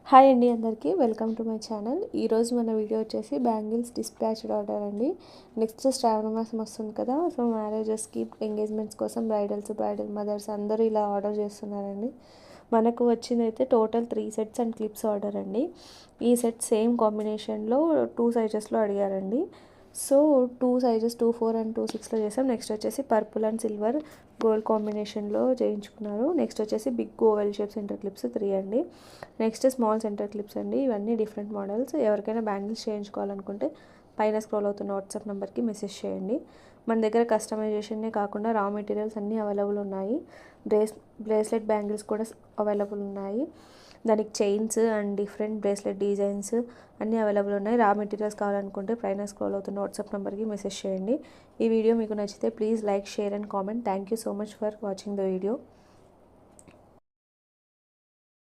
Hi అండి అందరికీ welcome to my channel. ఈరోజు మన వీడియో వచ్చేసి బ్యాంగిల్స్ డిస్పాచ్డ్ ఆర్డర్ అండి. నెక్స్ట్ శ్రావణ మాసం వస్తుంది కదా, సో మ్యారేజెస్కి ఎంగేజ్మెంట్స్ కోసం బ్రైడల్ మదర్స్ అందరూ ఇలా ఆర్డర్ చేస్తున్నారండి. మనకు వచ్చింది అయితే total 3 sets and clips order అండి. ఈ సెట్ సేమ్ కాంబినేషన్లో 2 సైజెస్లో అడిగారండి. సో 2 సైజెస్ 2, 4 అండ్ 2, 6లో చేసాం. నెక్స్ట్ వచ్చేసి పర్పుల్ అండ్ సిల్వర్ గోల్డ్ కాంబినేషన్లో చేయించుకున్నారు. నెక్స్ట్ వచ్చేసి big oval shape centre clips 3 అండి. నెక్స్ట్ స్మాల్ సెంటర్ క్లిప్స్ అండి. ఇవన్నీ డిఫరెంట్ మోడల్స్. ఎవరికైనా బ్యాంగిల్స్ చేయించుకోవాలనుకుంటే పైన స్క్రోల్ అవుతున్న వాట్సాప్ నెంబర్కి మెసేజ్ చేయండి. మన దగ్గర కస్టమైజేషనే కాకుండా రా మెటీరియల్స్ అన్నీ అవైలబుల్ ఉన్నాయి. బ్రేస్లెట్ బ్యాంగిల్స్ కూడా అవైలబుల్ ఉన్నాయి. దానికి chains and different bracelet designs అన్నీ అవైలబుల్ ఉన్నాయి. రా మెటీరియల్స్ కావాలనుకుంటే పైన స్క్రోల్ అవుతున్న వాట్సాప్ నెంబర్కి మెసేజ్ చేయండి. ఈ వీడియో మీకు నచ్చితే please like, share and comment. Thank you so much for watching the video.